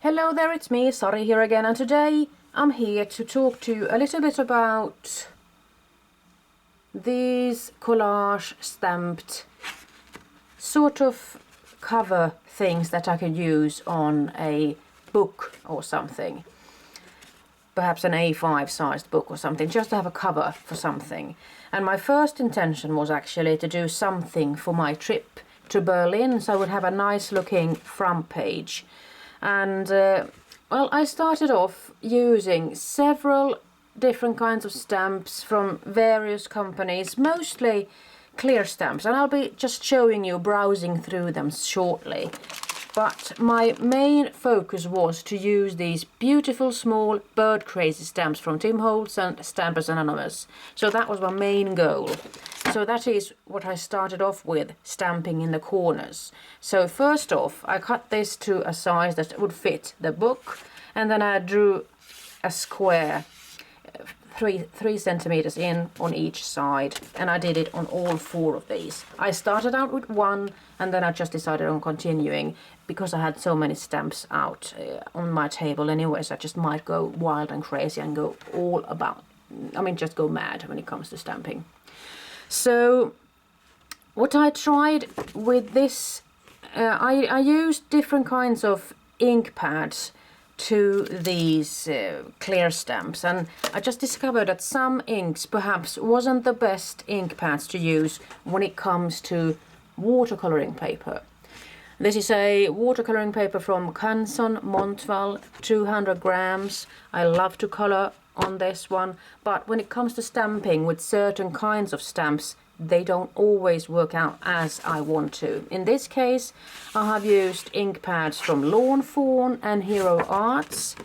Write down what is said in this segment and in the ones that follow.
Hello there, it's me, Sari here again, and today I'm here to talk to you a little bit about these collage stamped sort of cover things that I could use on a book or something. Perhaps an A5 sized book or something, just to have a cover for something. And my first intention was actually to do something for my trip to Berlin, so I would have a nice looking front page. And well, I started off using several different kinds of stamps from various companies, mostly clear stamps, and I'll be just showing you, browsing through them shortly. But my main focus was to use these beautiful small Bird Crazy stamps from Tim Holtz and Stampers Anonymous. So that was my main goal. So that is what I started off with, stamping in the corners. So first off, I cut this to a size that would fit the book, and then I drew a square 3 centimeters in on each side, and I did it on all 4 of these. I started out with 1, and then I just decided on continuing because I had so many stamps out on my table anyways. I just might go wild and crazy and go all about, just go mad when it comes to stamping. So what I tried with this, I used different kinds of ink pads to these clear stamps, and I just discovered that some inks perhaps wasn't the best ink pads to use when it comes to watercoloring paper. This is a watercoloring paper from Canson Montval, 200 grams. I love to color on this one, but when it comes to stamping with certain kinds of stamps, they don't always work out as I want to. In this case, I have used ink pads from Lawn Fawn and Hero Arts,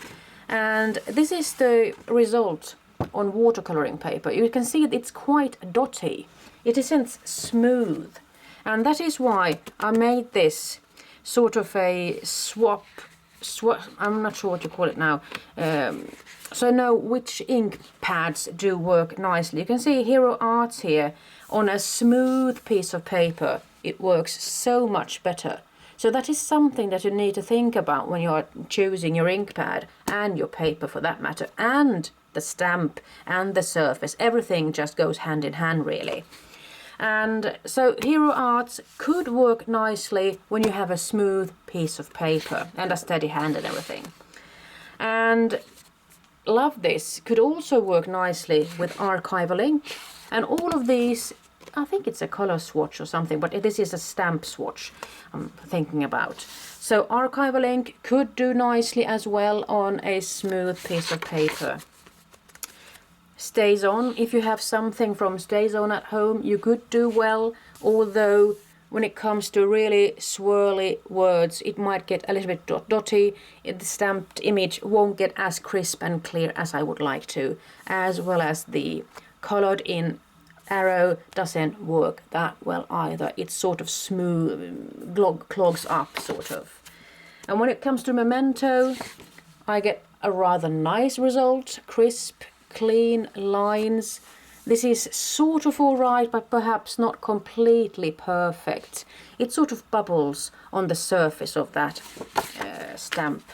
and this is the result on watercoloring paper. You can see it's quite dotty. It isn't smooth, and that is why I made this sort of a swap. I'm not sure what you call it now. So I know which ink pads do work nicely. You can see Hero Arts here on a smooth piece of paper. It works so much better. So that is something that you need to think about when you are choosing your ink pad and your paper for that matter, and the stamp and the surface. Everything just goes hand in hand really. And so Hero Arts could work nicely when you have a smooth piece of paper and a steady hand and everything. And Love This could also work nicely with archival ink. And all of these, I think it's a color swatch or something, but this is a stamp swatch I'm thinking about. So archival ink could do nicely as well on a smooth piece of paper. Stays On, if you have something from Stays On at home, you could do well, although when it comes to really swirly words, it might get a little bit dotty. The stamped image won't get as crisp and clear as I would like to, as well as the colored in arrow doesn't work that well either. It's sort of smooth, clogs up sort of. And when it comes to Memento, I get a rather nice result, crisp, clean lines. This is sort of alright, but perhaps not completely perfect. It sort of bubbles on the surface of that stamp.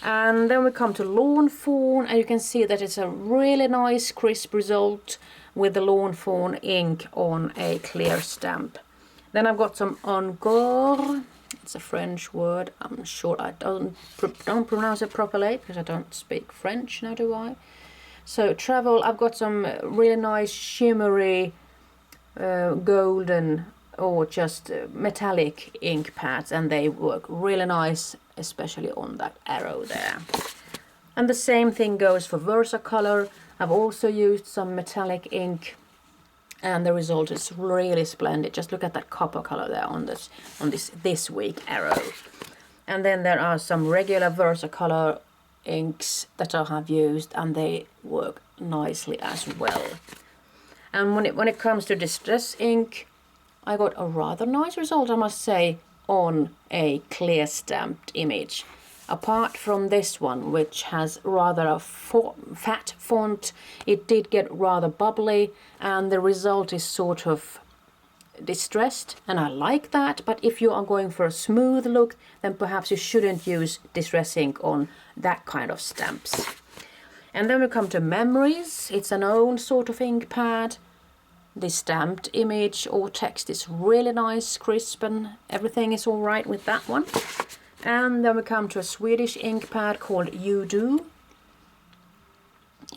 And then we come to Lawn Fawn, and you can see that it's a really nice crisp result with the Lawn Fawn ink on a clear stamp. Then I've got some Encore. It's a French word. I'm sure I don't pronounce it properly because I don't speak French now, do I? So Travel, I've got some really nice shimmery golden or just metallic ink pads, and they work really nice, especially on that arrow there. And the same thing goes for Versacolor. I've also used some metallic ink, and the result is really splendid. Just look at that copper color there on this week arrow. And then there are some regular Versacolor inks that I have used, and they work nicely as well. And when it comes to Distress ink, I got a rather nice result, I must say, on a clear stamped image. Apart from this one, which has rather a fat font, it did get rather bubbly, and the result is sort of distressed, and I like that, but if you are going for a smooth look, then perhaps you shouldn't use distress ink on that kind of stamps. And then we come to memories. It's an own sort of ink pad. The stamped image or text is really nice, crisp, and everything is all right with that one. And then we come to a Swedish ink pad called You Do.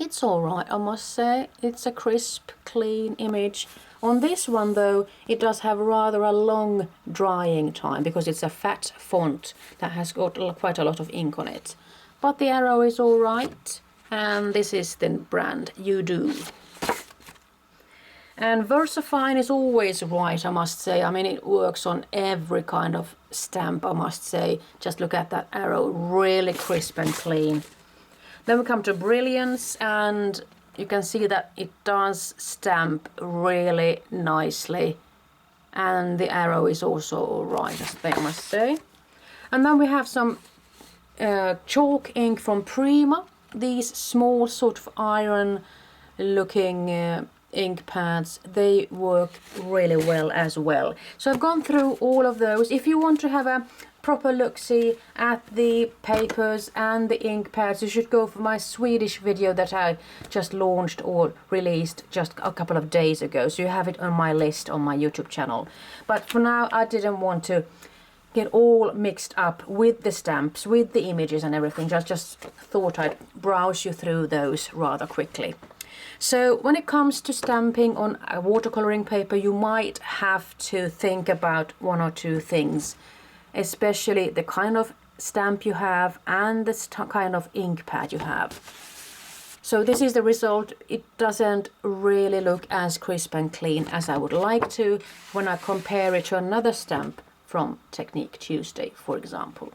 It's all right, I must say. It's a crisp, clean image. On this one though, it does have rather a long drying time because it's a fat font that has got quite a lot of ink on it. But the arrow is all right, and this is the brand You Do. And VersaFine is always right, I must say. I mean, it works on every kind of stamp, I must say. Just look at that arrow, really crisp and clean. Then we come to Brilliance, and you can see that it does stamp really nicely. And the arrow is also all right, I must say. And then we have some chalk ink from Prima. These small sort of iron looking ink pads, they work really well as well. So I've gone through all of those. If you want to have a proper look-see at the papers and the ink pads, you should go for my Swedish video that I just launched or released just a couple of days ago. So you have it on my list on my YouTube channel. But for now, I didn't want to get all mixed up with the stamps, with the images and everything. Just thought I'd browse you through those rather quickly. So when it comes to stamping on a watercoloring paper, you might have to think about one or two things, especially the kind of stamp you have and the kind of ink pad you have. So this is the result. It doesn't really look as crisp and clean as I would like to when I compare it to another stamp from Technique Tuesday, for example.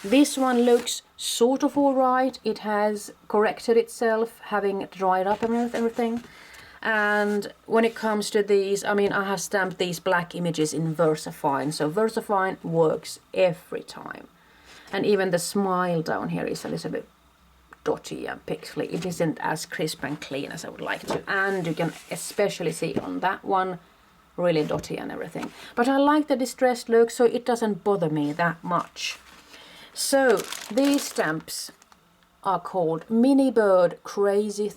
This one looks sort of all right. It has corrected itself, having dried up and everything. And when it comes to these, I mean, I have stamped these black images in VersaFine. So VersaFine works every time. And even the smile down here is a little bit dotty and pixely. It isn't as crisp and clean as I would like to. And you can especially see on that one, really dotty and everything. But I like the distressed look, so it doesn't bother me that much. So these stamps are called Mini Bird Crazy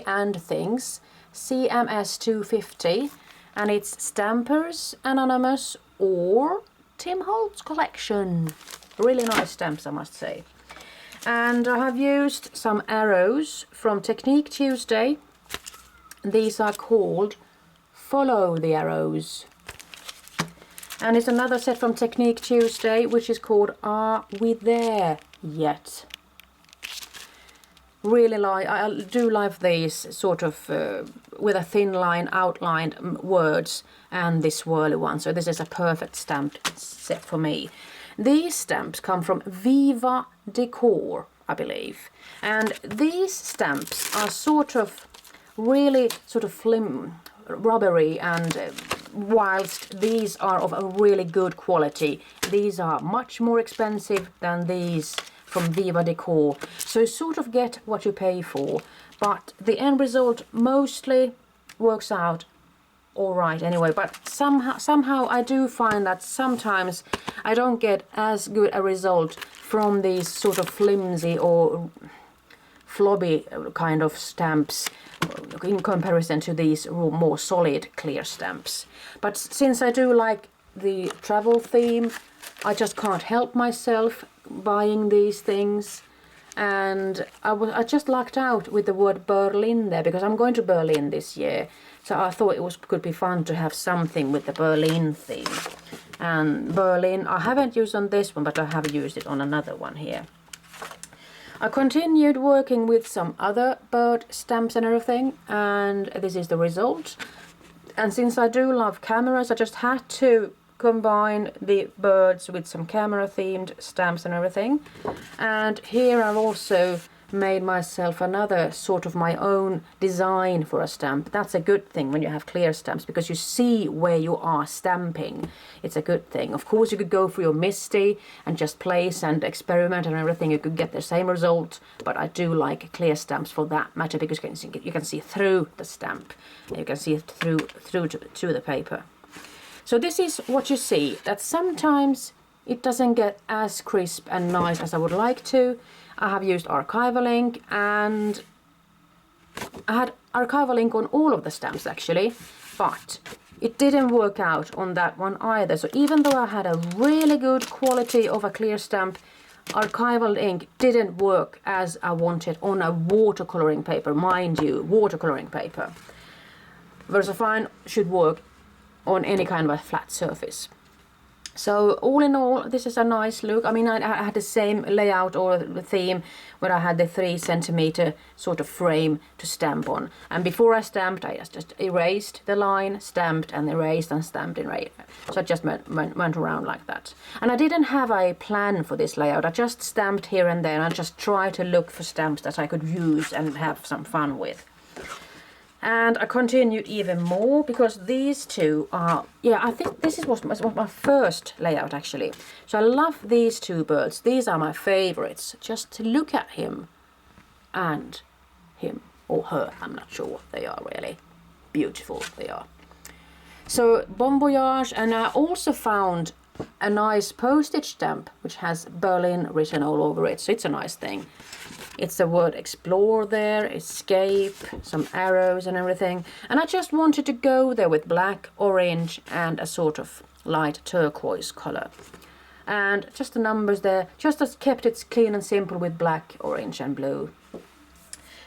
and Things, CMS 250, and it's Stampers Anonymous or Tim Holtz Collection. Really nice stamps, I must say. And I have used some arrows from Technique Tuesday. These are called Follow the Arrows. And it's another set from Technique Tuesday, which is called Are We There Yet? Really like, I do like these sort of with a thin line outlined words and this swirly one. So this is a perfect stamp set for me. These stamps come from Viva Decor, I believe. And these stamps are sort of really sort of rubbery, and whilst these are of a really good quality, these are much more expensive than these from Viva Decor. So you sort of get what you pay for, but the end result mostly works out all right anyway. But somehow I do find that sometimes I don't get as good a result from these sort of flimsy or flobby kind of stamps in comparison to these more solid clear stamps. But since I do like the travel theme, I just can't help myself buying these things. And I just lucked out with the word Berlin there, because I'm going to Berlin this year. So I thought it could be fun to have something with the Berlin theme. And Berlin, I haven't used on this one, but I have used it on another one here. I continued working with some other bird stamps and everything, and this is the result. And since I do love cameras, I just had to combine the birds with some camera themed stamps and everything. And here I've also made myself another sort of my own design for a stamp. That's a good thing when you have clear stamps, because you see where you are stamping. It's a good thing. Of course you could go for your MISTI and just place and experiment and everything. You could get the same result, but I do like clear stamps for that matter, because you can see through the stamp. You can see it through to the paper. So this is what you see, that sometimes it doesn't get as crisp and nice as I would like to. I have used archival ink, and I had archival ink on all of the stamps actually, but it didn't work out on that one either. So even though I had a really good quality of a clear stamp, archival ink didn't work as I wanted on a watercoloring paper, mind you, watercoloring paper. VersaFine should work on any kind of a flat surface. So all in all, this is a nice look. I mean, I had the same layout or the theme where I had the 3 centimeter sort of frame to stamp on. And before I stamped, I just erased the line, stamped and erased and stamped and erased. So I just went around like that. And I didn't have a plan for this layout. I just stamped here and there, and I just tried to look for stamps that I could use and have some fun with. And I continued even more, because these two are, yeah, I think this was my first layout actually. So I love these two birds. These are my favorites. Just to look at him and him or her, I'm not sure what they are really. Beautiful they are. So Bon Voyage, and I also found a nice postage stamp which has Berlin written all over it. So it's a nice thing. It's the word explore there, escape, some arrows and everything. And I just wanted to go there with black, orange and a sort of light turquoise color. And just the numbers there, just as kept it clean and simple with black, orange and blue.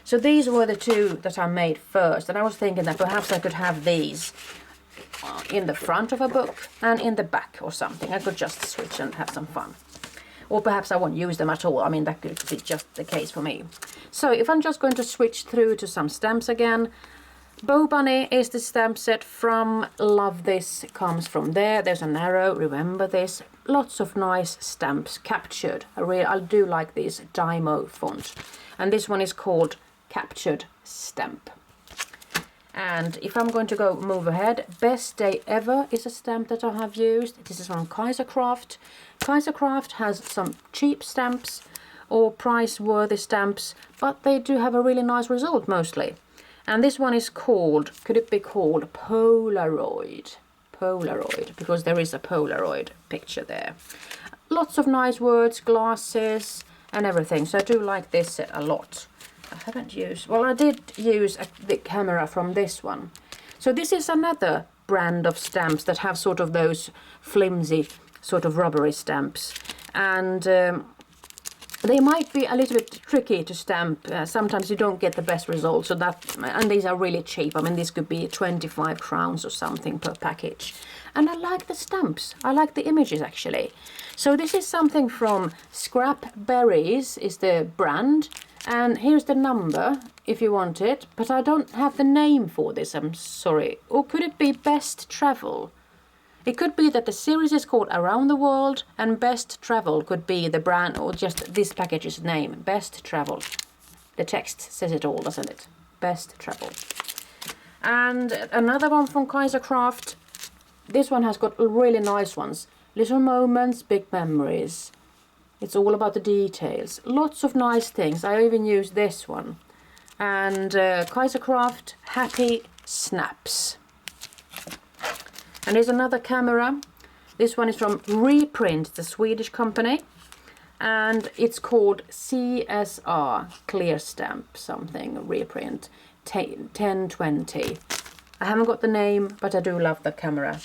So these were the two that I made first. And I was thinking that perhaps I could have these in the front of a book and in the back or something. I could just switch and have some fun. Or perhaps I won't use them at all. I mean, that could be just the case for me. So if I'm just going to switch through to some stamps again. BoBunny is the stamp set from Love This, comes from there. There's an arrow, remember this. Lots of nice stamps captured. I do like this Dymo font. And this one is called Captured Stamp. And if I'm going to move ahead, Best Day Ever is a stamp that I have used. This is from KaiserCraft. KaiserCraft has some cheap stamps or price-worthy stamps, but they do have a really nice result mostly. And this one is called, could it be called Polaroid? Polaroid, because there is a Polaroid picture there. Lots of nice words, glasses and everything. So I do like this set a lot. I haven't used, well I did use the camera from this one. So this is another brand of stamps that have sort of those flimsy sort of rubbery stamps. And they might be a little bit tricky to stamp. Sometimes you don't get the best results. So and these are really cheap. I mean, this could be 25 crowns or something per package. And I like the stamps. I like the images actually. So this is something from Scrap Berries is the brand. And here's the number if you want it, but I don't have the name for this, I'm sorry. Or could it be Best Travel? It could be that the series is called Around the World, and Best Travel could be the brand or just this package's name, Best Travel. The text says it all, doesn't it? Best Travel. And another one from KaiserCraft. This one has got really nice ones. Little Moments, Big Memories. It's all about the details. Lots of nice things. I even used this one. And KaiserCraft Happy Snaps. And here's another camera. This one is from Reprint, the Swedish company. And it's called CSR, Clear Stamp something, Reprint, 1020. I haven't got the name, but I do love the camera.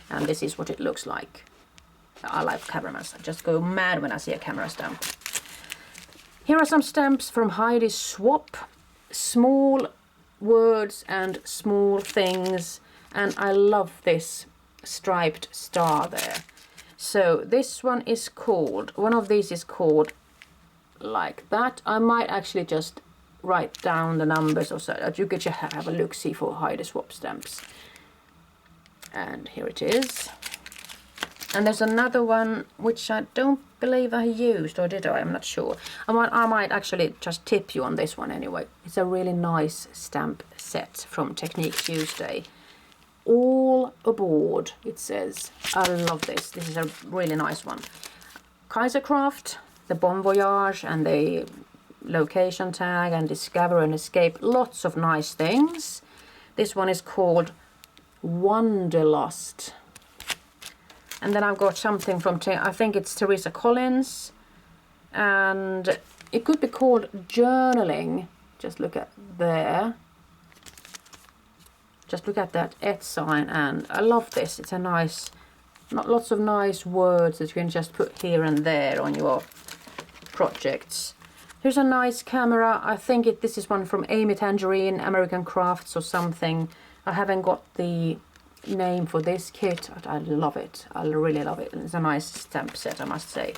And this is what it looks like. I like cameras. I just go mad when I see a camera stamp. Here are some stamps from Heidi Swap. Small words and small things. And I love this striped star there. So this one is called, one of these is called like that. I might actually just write down the numbers or so that you could just have a look-see for Heidi Swap stamps. And here it is. And there's another one which I don't believe I used, or did I? I'm not sure. I might actually just tip you on this one anyway. It's a really nice stamp set from Technique Tuesday. All aboard, it says. I love this. This is a really nice one. KaiserCraft, the Bon Voyage and the location tag and discover and escape. Lots of nice things. This one is called Wanderlust. And then I've got something from, I think it's Teresa Collins. And it could be called Journaling. Just look at there. Just look at that @ sign, and I love this. It's a nice, lots of nice words that you can just put here and there on your projects. Here's a nice camera. I think this is one from Amy Tangerine, American Crafts or something. I haven't got the name for this kit, but I love it. I really love it. It's a nice stamp set, I must say.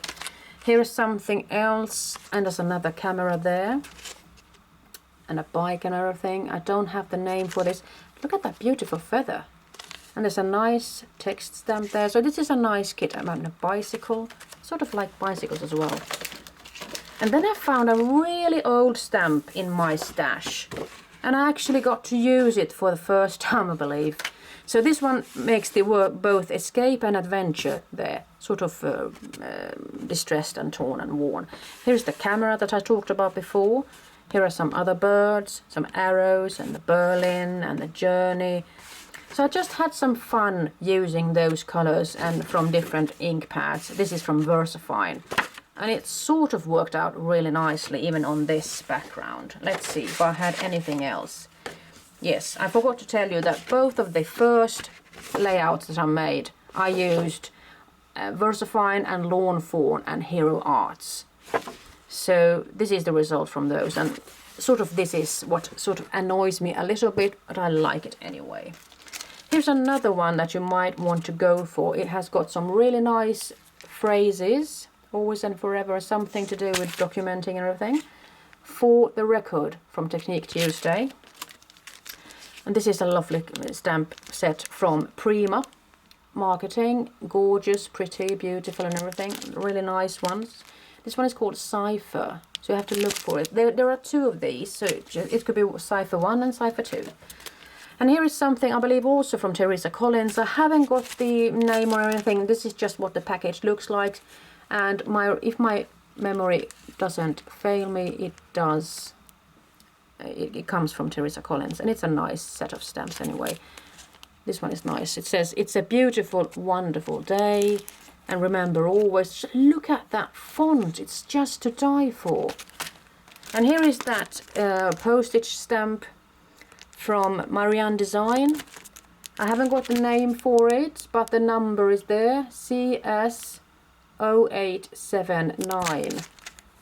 Here is something else, and there's another camera there. And a bike and everything. I don't have the name for this. Look at that beautiful feather. And there's a nice text stamp there. So this is a nice kit about a bicycle. Sort of like bicycles as well. And then I found a really old stamp in my stash. And I actually got to use it for the first time, I believe. So this one makes the work both escape and adventure there. Sort of distressed and torn and worn. Here's the camera that I talked about before. Here are some other birds, some arrows, and the Berlin, and the journey. So I just had some fun using those colors and from different ink pads. This is from VersaFine. And it sort of worked out really nicely, even on this background. Let's see if I had anything else. Yes, I forgot to tell you that both of the first layouts that I made, I used VersaFine and Lawn Fawn and Hero Arts. So this is the result from those, and sort of this is what sort of annoys me a little bit, but I like it anyway. Here's another one that you might want to go for. It has got some really nice phrases, always and forever, something to do with documenting and everything. For the Record from Technique Tuesday. And this is a lovely stamp set from Prima Marketing. Gorgeous, pretty, beautiful and everything. Really nice ones. This one is called Cipher, so you have to look for it. There are two of these, so it could be Cipher 1 and Cipher 2. And here is something, I believe, also from Teresa Collins. I haven't got the name or anything. This is just what the package looks like. And if my memory doesn't fail me, it does. It comes from Teresa Collins, and it's a nice set of stamps anyway. This one is nice. It says, "It's a beautiful, wonderful day. And remember always, look at that font, it's just to die for." And here is that postage stamp from Marianne Design. I haven't got the name for it, but the number is there, CS0879.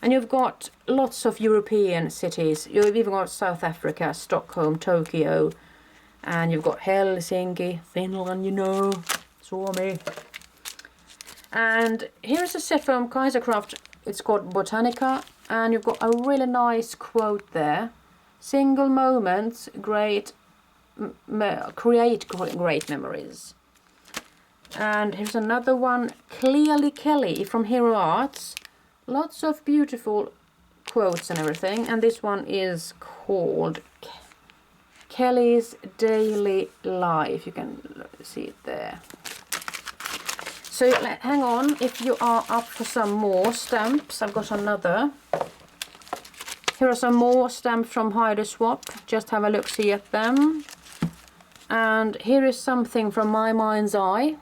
And you've got lots of European cities. You've even got South Africa, Stockholm, Tokyo, and you've got Helsinki, Finland, you know, Suomi. And here's a set from KaiserCraft. It's called Botanica, and you've got a really nice quote there. Single moments create great memories. And here's another one, Clearly Kelly from Hero Arts. Lots of beautiful quotes and everything. And this one is called Kelly's Daily Life. You can see it there. So hang on, if you are up for some more stamps, I've got another. Here are some more stamps from Hide Swap. Just have a look-see at them. And here is something from My Mind's Eye.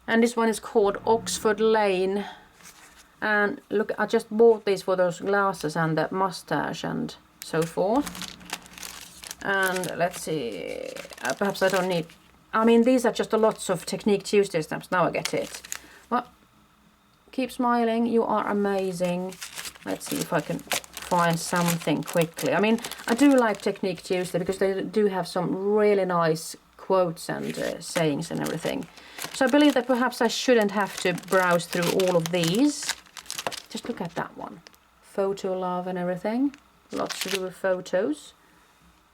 And this one is called Oxford Lane. And look, I just bought these for those glasses and that mustache and so forth. And let's see, perhaps I don't need... I mean, these are just lots of Technique Tuesday stamps. Now I get it. Well, keep smiling. You are amazing. Let's see if I can find something quickly. I mean, I do like Technique Tuesday because they do have some really nice quotes and sayings and everything. So I believe that perhaps I shouldn't have to browse through all of these. Just look at that one. Photo love and everything. Lots to do with photos.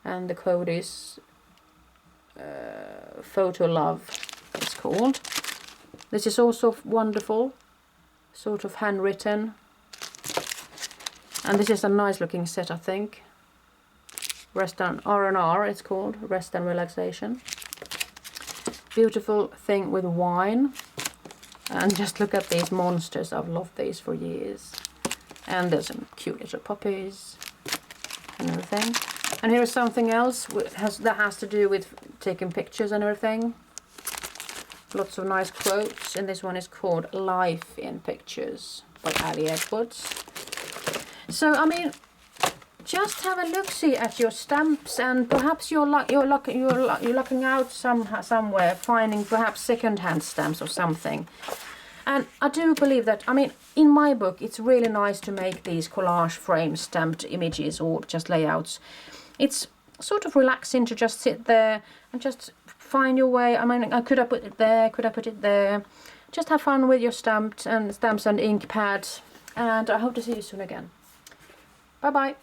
And the code is... Photo Love, it's called. This is also wonderful, sort of handwritten. And this is a nice looking set, I think. Rest and R&R it's called, Rest and Relaxation. Beautiful thing with wine. And just look at these monsters, I've loved these for years. And there's some cute little puppies and everything. And here is something else that has to do with taking pictures and everything. Lots of nice quotes, and this one is called Life in Pictures by Ali Edwards. So, I mean, just have a look-see at your stamps, and perhaps you're looking out somewhere, finding perhaps second-hand stamps or something. And I do believe that, I mean, in my book, it's really nice to make these collage frame stamped images or just layouts. It's sort of relaxing to just sit there and just find your way. I mean, could I put it there? Could I put it there? Just have fun with your stamps and ink pads. And I hope to see you soon again. Bye bye.